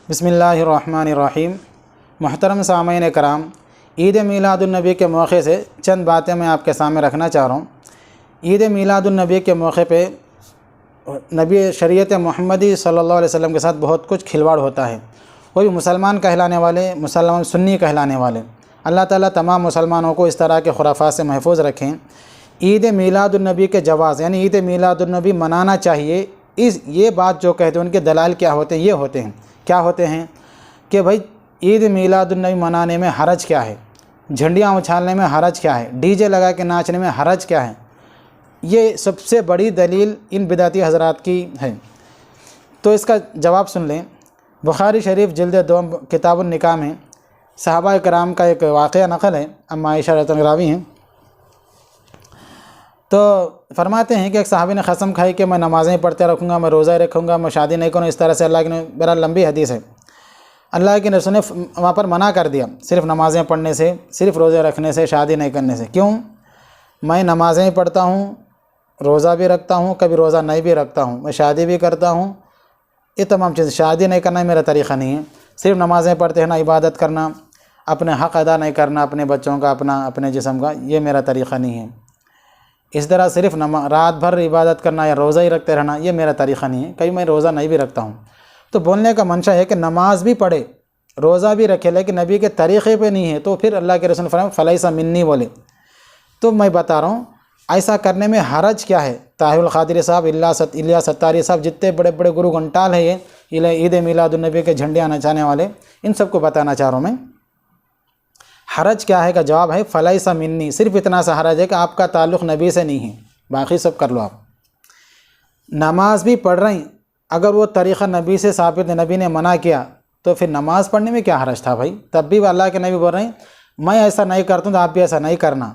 बिस्मिल्लाहिर्रहमानिर्रहीम। मोहतरम सामईन कराम, ईद मीलादुन्नबी के मौके से चंद बातें मैं आपके सामने रखना चाह रहा हूँ। ईद मीलादुन्नबी के मौके पे नबी शरीयत मोहम्मदी सल्लल्लाहु अलैहि वसल्लम के साथ बहुत कुछ खिलवाड़ होता है। कोई मुसलमान कहलाने वाले, मुसलमान सुन्नी कहलाने वाले, अल्लाह ताला तमाम मुसलमानों को इस तरह के खुराफात से महफूज रखें। ईद मीलादुन्नबी के जवाज़ यानी ईद मीलादुन्नबी मनाना चाहिए, ये बात जो कहते हैं उनके दलाल क्या होते हैं, ये होते हैं क्या होते हैं कि भाई ईद मीलादुन्नबी मनाने में हरज क्या है, झंडियाँ उछालने में हरज क्या है, डीजे लगा के नाचने में हरज क्या है। ये सबसे बड़ी दलील इन बिदाती हज़रात की है। तो इसका जवाब सुन लें। बुखारी शरीफ जिल्द 2 किताबुन निकाह में सहाबा कराम का एक वाक़या नक़ल है। अम्मा आयशा रावी हैं, तो फरमाते हैं कि एक साहबी ने कसम खाई कि मैं नमाज़ें पढ़ते रखूँगा, मैं रोज़ा रखूँगा, मैं शादी नहीं करूँ। इस तरह से अल्लाह की बड़ा लंबी हदीस है। अल्लाह के रसूल ने वहाँ पर मना कर दिया सिर्फ़ नमाज़ें पढ़ने से, सिर्फ़ रोज़े रखने से, शादी नहीं करने से। क्यों? मैं नमाज़ें पढ़ता हूँ, रोज़ा भी रखता हूँ, कभी रोज़ा नहीं भी रखता हूँ, मैं शादी भी करता हूँ। ये तमाम चीज़ें, शादी नहीं करना मेरा तरीक़ा नहीं है। सिर्फ नमाज़ें पढ़ते रहना, इबादत करना, अपने हक़ अदा नहीं करना अपने बच्चों का, अपने जिस्म का, ये मेरा तरीक़ा नहीं है। इस तरह सिर्फ रात भर इबादत करना या रोज़ा ही रखते रहना, ये मेरा तरीक़ा नहीं है। कहीं मैं रोज़ा नहीं भी रखता हूँ। तो बोलने का मंशा है कि नमाज भी पढ़े, रोज़ा भी रखे, लेकिन नबी के तरीक़े पे नहीं है, तो फिर अल्लाह के रसूल फरमाए फलैसा मिन्नी बोले। तो मैं बता रहा हूँ ऐसा करने में हरज क्या है। ताहिरुल क़ादिरी साहब, इलियास सत्तारी साहब, जितने बड़े बड़े गुरु घंटाल हैं ये ईद मीलादुन्नबी के झंडियाँ नचाने वाले, इन सबको बताना चाह रहा हूँ मैं हरज क्या है। का जवाब है फलैसा मिन्नी। सिर्फ इतना सा हरज है कि आपका ताल्लुक़ नबी से नहीं है, बाकी सब कर लो आप। नमाज भी पढ़ रही, अगर वो तरीक़ा नबी से साबित, नबी ने मना किया, तो फिर नमाज़ पढ़ने में क्या हरज था भाई। तब भी अल्लाह के नबी बोल रहे हैं मैं ऐसा नहीं करता हूँ तो आप भी ऐसा नहीं करना,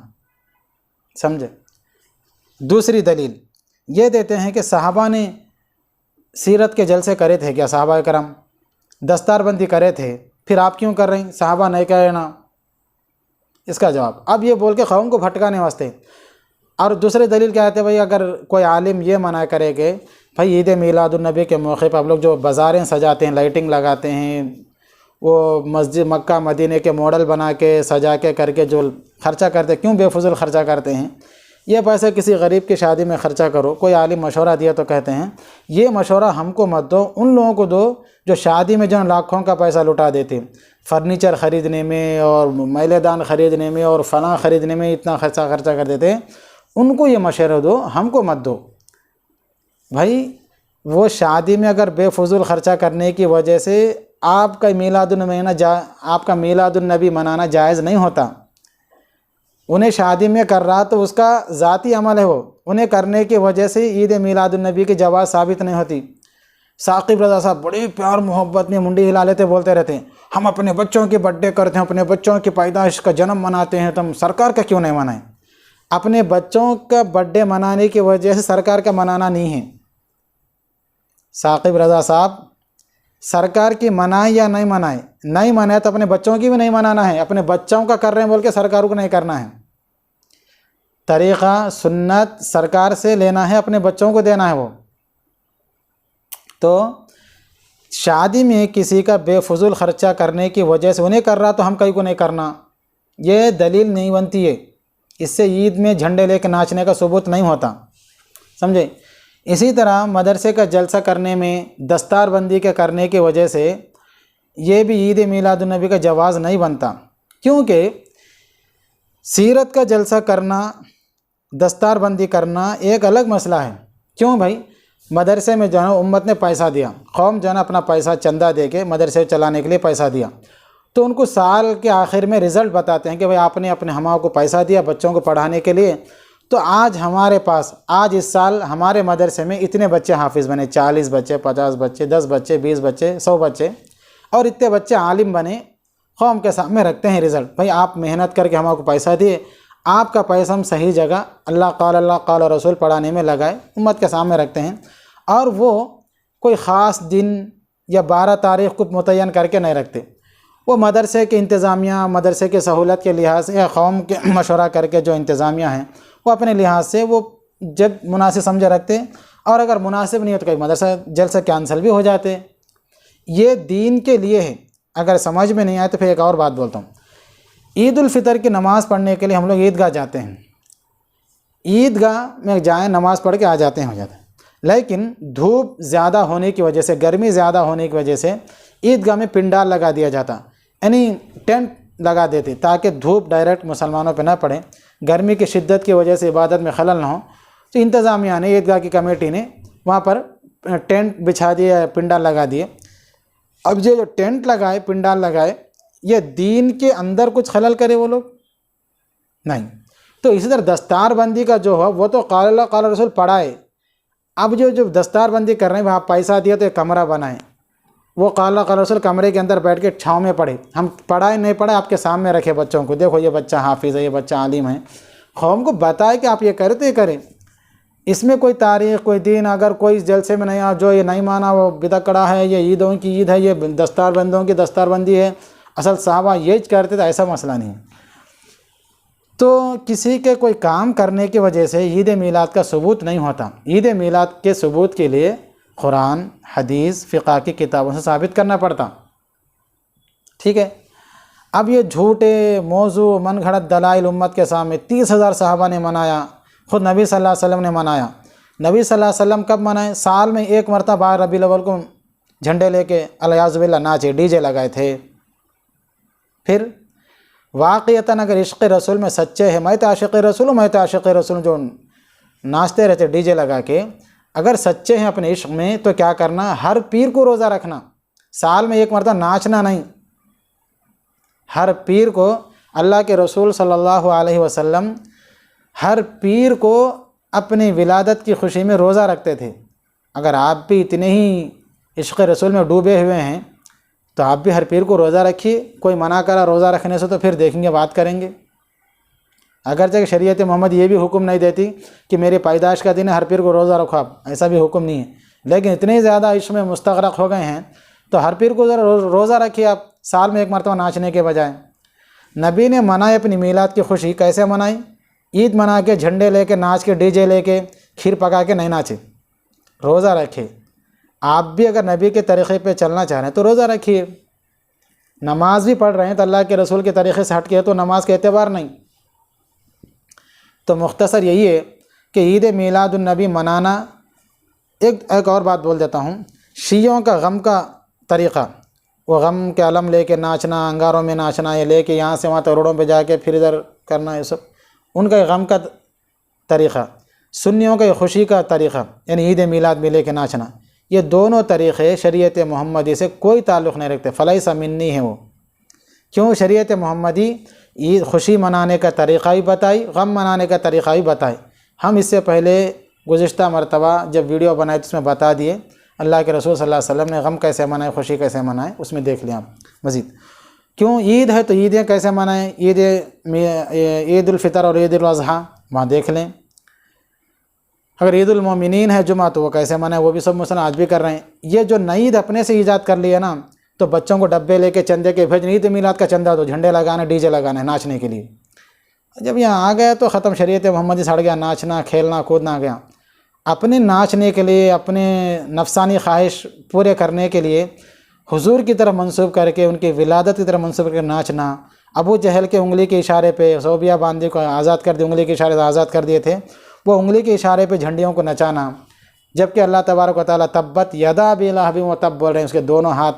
समझे। दूसरी दलील ये देते हैं कि सहाबा ने सीरत के जलसे करे थे क्या, सहाबा करम दस्तारबंदी करे थे, फिर आप क्यों कर रही, सहाबा नहीं करे ना। इसका जवाब अब ये बोल के कौम को भटकाने वास्ते। और दूसरी दलील क्या कहते हैं भाई, अगर कोई आलिम ये मना करे कि भाई ईद मीलादुन्नबी के मौके पर आप लोग जो बाज़ारें सजाते हैं, लाइटिंग लगाते हैं, वो मस्जिद मक्का मदीने के मॉडल बना के सजा के करके जो ख़र्चा करते, क्यों बेफुज़ूल ख़र्चा करते हैं। ये पैसे किसी गरीब की शादी में ख़र्चा करो। कोई आलिम मशवरा दिया तो कहते हैं ये मशवरा हमको मत दो, उन लोगों को दो जो शादी में जो लाखों का पैसा लुटा देते, फर्नीचर ख़रीदने में और मैलेदान ख़रीदने में और फलां ख़रीदने में इतना खर्चा कर देते, उनको ये मशवरा दो, हमको मत दो। भाई वो शादी में अगर बेफुज़ूल ख़र्चा करने की वजह से आपका मीलादुन्नबी मनाना जायज़ नहीं होता। उन्हें शादी में कर रहा तो उसका ज़ाती अमल है, वो उन्हें करने की वजह से ईद मीलादुन्नबी की जवाज़ साबित नहीं होती। साकिब रज़ा साहब बड़े प्यार मोहब्बत में मुंडी हिला लेते, बोलते रहते हैं हम अपने बच्चों की बर्थडे करते हैं, अपने बच्चों की पैदाइश का जन्म मनाते हैं, तुम सरकार का क्यों नहीं मनाएं। अपने बच्चों का बर्थडे मनाने की वजह से सरकार का मनाना नहीं है। साकिब रज़ा साहब सरकार की मनाए या नहीं मनाए, नहीं मनाए तो अपने बच्चों की भी नहीं मनाना है। अपने बच्चों का कर रहे हैं बोल के सरकारों को नहीं करना है। तरीक़ा सुन्नत सरकार से लेना है, अपने बच्चों को देना है। वो तो शादी में किसी का बेफुज़ूल ख़र्चा करने की वजह से उन्हें कर रहा तो हम कहीं को नहीं करना, ये दलील नहीं बनती है। इससे ईद में झंडे लेकर नाचने का सबूत नहीं होता, समझे। इसी तरह मदरसे का जलसा करने में दस्तारबंदी के करने की वजह से ये भी ईद मीलादुन्नबी का जवाज़ नहीं बनता, क्योंकि सीरत का जलसा करना, दस्तारबंदी करना एक अलग मसला है। क्यों भाई, मदरसे में जो है उम्मत ने पैसा दिया, कौम जो है अपना पैसा चंदा दे के मदरसे चलाने के लिए पैसा दिया, तो उनको साल के आखिर में रिज़ल्ट बताते हैं कि भाई आपने अपने हमाओं को पैसा दिया बच्चों को पढ़ाने के लिए, तो आज हमारे पास, आज इस साल हमारे मदरसे में इतने बच्चे हाफिज़ बने, 40 बच्चे, 50 बच्चे, 10 बच्चे, 20 बच्चे, 100 बच्चे, और इतने बच्चे आलिम बने। कौम के सामने रखते हैं रिज़ल्ट, भाई आप मेहनत करके हमको पैसा दिए, आपका पैसा हम सही जगह अल्लाह क़ाल रसूल पढ़ाने में लगाए, उम्मत के सामने रखते हैं। और वो कोई ख़ास दिन या 12 तारीख़ को मुतय्यन करके नहीं रखते, वो मदरसे के इंतज़ामिया, मदरसे के सहूलत के लिहाज से या कौम के मशवरा करके जो इंतज़ामिया हैं वो अपने लिहाज से वो जब मुनासिब समझे रखते, और अगर मुनासिब नहीं हो तो कई मदरसा जलसे कैंसिल भी हो जाते। ये दीन के लिए है। अगर समझ में नहीं आए तो फिर एक और बात बोलता हूँ। ईद उल फितर की नमाज़ पढ़ने के लिए हम लोग ईदगाह जाते हैं, ईदगाह में जाएं, नमाज़ पढ़ के आ जाते हैं, हो जाता है। लेकिन धूप ज़्यादा होने की वजह से, गर्मी ज़्यादा होने की वजह से ईदगाह में पिंडाल लगा दिया जाता, यानी टेंट लगा देते ताकि धूप डायरेक्ट मुसलमानों पे ना पड़े, गर्मी की शिद्दत की वजह से इबादत में खलल ना हो। तो इंतज़ामिया ने, ईदगाह की कमेटी ने वहाँ पर टेंट बिछा दिए, पिंडाल लगा दिए। अब ये जो टेंट लगाए, पिंडाल लगाए, ये दीन के अंदर कुछ खलल करे वो लोग? नहीं। तो इसी तरह दस्तारबंदी का जो है वो तो क़ाल अल्लाह क़ाल रसूल पढ़ाए। अब जो दस्तारबंदी कर रहे हैं, वहाँ पैसा दिया तो एक कमरा बनाए, वो क़ाल अल्लाह क़ाल रसूल कमरे के अंदर बैठ के छाँव में पढ़े। हम पढ़ाए नहीं पढ़ाए, आपके सामने रखे बच्चों को, देखो ये बच्चा हाफिज़ है, ये बच्चा आलिम है, कौम को बताए कि आप ये करें तो ये करें। इसमें कोई तारीख़, कोई दीन, अगर कोई जलसे में नहीं आ, जो ये नहीं माना वो बिदअकड़ा है, ये ईदों की ईद है, ये दस्तारबंदों की दस्तारबंदी है, असल साहबा ये करते थे, ऐसा मसला नहीं है। तो किसी के कोई काम करने की वजह से ईद मीलाद का सबूत नहीं होता। ईद मीलाद के सबूत के लिए कुरान, हदीस, फ़िक़ह की किताबों से साबित करना पड़ता। ठीक है। अब ये झूठे मौजू मन घड़त दलाइल उम्मत के सामने 30,000 सहाबा ने मनाया, ख़ुद नबी सल्लल्लाहु अलैहि वसल्लम ने मनाया। नबी सल्लल्लाहु अलैहि वसल्लम कब मनाए? साल में एक मरतबा रबीउल अव्वल को झंडे लेके अलियाज़ु बिल्लाह नाचे, डीजे लगाए थे। फिर वाक़ियतन अगर इश्क़ रसूल में सच्चे हैं, मैं तो आशिक़ रसूल हूँ, मैं तो आशिक़ रसूल जो नाचते रहते डीजे लगा के, अगर सच्चे हैं अपने इश्क़ में तो क्या करना? हर पीर को रोज़ा रखना, साल में एक मरतबा नाचना नहीं। हर पीर को, अल्लाह के रसूल सल्लल्लाहु अलैहि वसल्लम हर पीर को अपनी विलादत की खुशी में रोज़ा रखते थे। अगर आप भी इतने ही इश्क़ रसूल में डूबे हुए हैं तो आप भी हर पीर को रोज़ा रखिए। कोई मना करा रोज़ा रखने से तो फिर देखेंगे, बात करेंगे। अगरचे शरीयत मोहम्मद ये भी हुक्म नहीं देती कि मेरी पैदाइश का दिन है, हर पीर को रोज़ा रखो आप, ऐसा भी हुक्म नहीं है। लेकिन इतने ज़्यादा इश्क़ में मुस्तग़रक़ हो गए हैं तो हर पीर को रोज़ा रखिए आप, साल में एक मरतबा नाचने के बजाय। नबी ने मनाई अपनी मीलाद की खुशी, कैसे मनाई? ईद मना के, झंडे लेके, नाच के, डीजे लेके, खीर पका के नहीं नाचे, रोज़ा रखे। आप भी अगर नबी के तरीक़े पे चलना चाह रहे हैं तो रोज़ा रखिए। नमाज भी पढ़ रहे हैं तो अल्लाह के रसूल के तरीक़े से हट के तो नमाज का एतबार नहीं। तो मुख्तसर यही है कि ईद मीलादुन्नबी मनाना। एक और बात बोल देता हूँ, शियों का गम का तरीक़ा, वो गम के अलम लेके नाचना, अंगारों में नाचना, ये लेके यहाँ से वहाँ तरोड़ों पे जाके फिर इधर करना, ये सब उनका गम का तरीक़ा। सुन्नियों का खुशी का तरीक़ा यानी ईद मीलाद में लेके नाचना, ये दोनों तरीक़े शरीयत मोहम्मदी से कोई ताल्लुक़ नहीं रखते। फ़लैसा मिन्नी है वो। क्यों? शरीयत मोहम्मदी ईद खुशी मनाने का तरीक़ा भी बताई, गम मनाने का तरीक़ा भी बताई। हम इससे पहले गुज़िश्ता मरतबा जब वीडियो बनाए तो उसमें बता दिए अल्लाह के रसूल सल्लल्लाहु अलैहि वसल्लम ने गम कैसे मनाए, खुशी कैसे मनाए, उसमें देख लिया आप मज़ीद। क्यों? ईद है तो ईदें कैसे मनाएं, ईद उल फ़ितर और ईद उल अज़हा वहाँ देख लें। अगर ईद उल मोमिनीन है जुमा तो वो कैसे मनाएं, वो भी सब मुसलमान आज भी कर रहे हैं। ये जो नई ईद अपने से ईजाद कर लिया ना, तो बच्चों को डब्बे लेके चंदे के भेज, ईद मिलाद का चंदा दो, झंडे लगाने, डीजे लगाने, नाचने के लिए। जब यहाँ आ गया तो ख़त्म, शरीयत मोहम्मदी सड़ गया, नाचना, खेलना, कूदना गया। अपने नाचने के लिए, अपने नफसानी ख्वाहिश पूरे करने के लिए हुजूर की तरफ मंसूब करके, उनकी विलादत की तरफ मंसूब करके नाचना। अबू जहल के उंगली के इशारे पे सोबिया बांदी को आज़ाद कर दिया, उंगली के इशारे से आज़ाद कर दिए थे, वो उंगली के इशारे पे झंडियों को नचाना। जबकि अल्लाह तबारक व तआला तब्बत यदा अबी लहब वो तब बोल रहे हैं उसके दोनों हाथ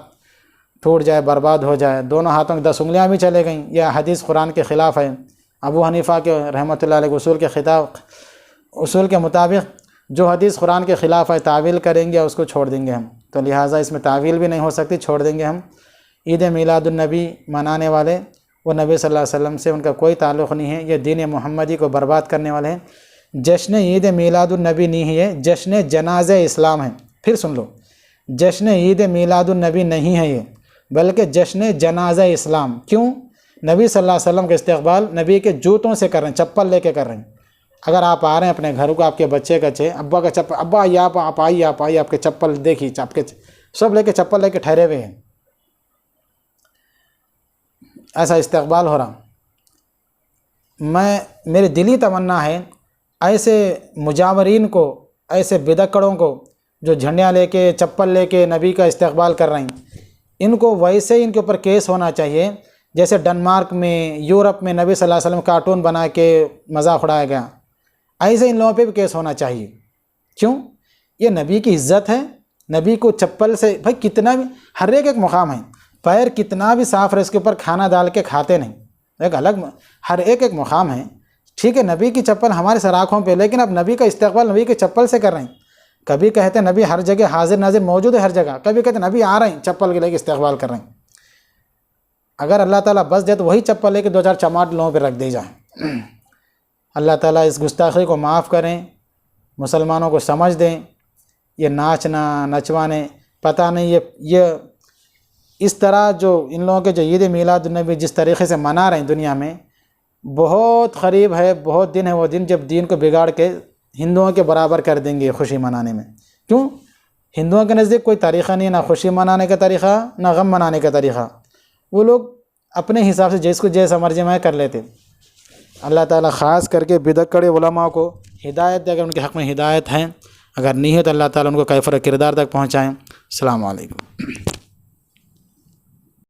टूट जाए, बर्बाद हो जाए, दोनों हाथों की 10 उंगलियाँ भी चले गईं। यह हदीस कुरान के ख़िलाफ़ है। अबू हनीफ़ा के रहमतुल्लाह अलैह उसूल के मुताबिक जो हदीस कुरान के ख़िलाफ़ है तावील करेंगे और उसको छोड़ देंगे हम, तो लिहाजा इसमें तावील भी नहीं हो सकती, छोड़ देंगे हम। ईद मीलादुन्नबी मनाने वाले वो नबी सल्लल्लाहु अलैहि वसल्लम से उनका कोई ताल्लुक़ नहीं है, ये दीन मोहम्मदी को बर्बाद करने वाले हैं। जश्न ईद मीलादुन्नबी नहीं है, जश्न जनाज़े इस्लाम है। फिर सुन लो, जश्न ईद मीलादुन्नबी नहीं है ये, बल्कि जश्न जनाज़े इस्लाम। क्यों? नबी सल्लल्लाहु अलैहि वसल्लम का इस्तक़बाल नबी के जूतों से कर रहे हैं, चप्पल लेके कर रहे हैं। अगर आप आ रहे हैं अपने घर को, आपके बच्चे का अब्बा का चप्पल, अब्बा ये आप आइए आपके चप्पल देखिए, आपके सब लेके चप्पल लेके ठहरे हुए हैं, ऐसा इस्तक़बाल हो रहा। मेरी दिली तमन्ना है ऐसे मुजावरीन को, ऐसे बिदक्कड़ों को जो झंडियाँ लेके, चप्पल लेके नबी का इस्तक़बाल कर रहे हैं, इनको वैसे ही इनके ऊपर केस होना चाहिए जैसे डेनमार्क में, यूरोप में नबी सल्लल्लाहु अलैहि वसल्लम कार्टून बना के मजाक उड़ाया गया, ऐसे इन लोगों पे भी केस होना चाहिए। क्यों? ये नबी की इज़्ज़त है। नबी को चप्पल से, भाई कितना भी, हर एक मुकाम है, पैर कितना भी साफ रहे उसके ऊपर खाना डाल के खाते नहीं, एक अलग, हर एक मुकाम है। ठीक है, नबी की चप्पल हमारे सर आँखों पे, लेकिन अब नबी का इस्तेक़बाल नबी की चप्पल से कर रहे हैं। कभी कहते हैं नबी हर जगह हाजिर नाजिर मौजूद है हर जगह, कभी कहते हैं नबी आ रहे हैं चप्पल के लेके इस्तेक़बाल कर रहे हैं। अगर अल्लाह ताला बस दे तो वही चप्पल लेके 2-4 चमाट लोगों पे रख दी जाए। अल्लाह ताला इस गुस्ताखी को माफ़ करें, मुसलमानों को समझ दें। ये नाचना नचवाने, पता नहीं ये इस तरह जो इन लोगों के जो ईद मिलादुन्नबी जिस तरीक़े से मना रहे हैं दुनिया में, बहुत करीब है, बहुत दिन है वो दिन जब दीन को बिगाड़ के हिंदुओं के बराबर कर देंगे खुशी मनाने में। क्यों? हिंदुओं के नज़दीक कोई तरीक़ा नहीं है, ना खुशी मनाने का तरीक़ा ना गम मनाने का तरीक़ा। वो लोग अपने हिसाब से जिसको जैसा मर्जी में कर लेते। अल्लाह ताला ख़ास करके बिदअक्कड़ उलमा को हिदायत दे, अगर उनके हक़ में हिदायत है, अगर नहीं है तो अल्लाह ताला उनको कैफ़र किरदार तक पहुँचाएँ। अस्सलामु अलैकुम।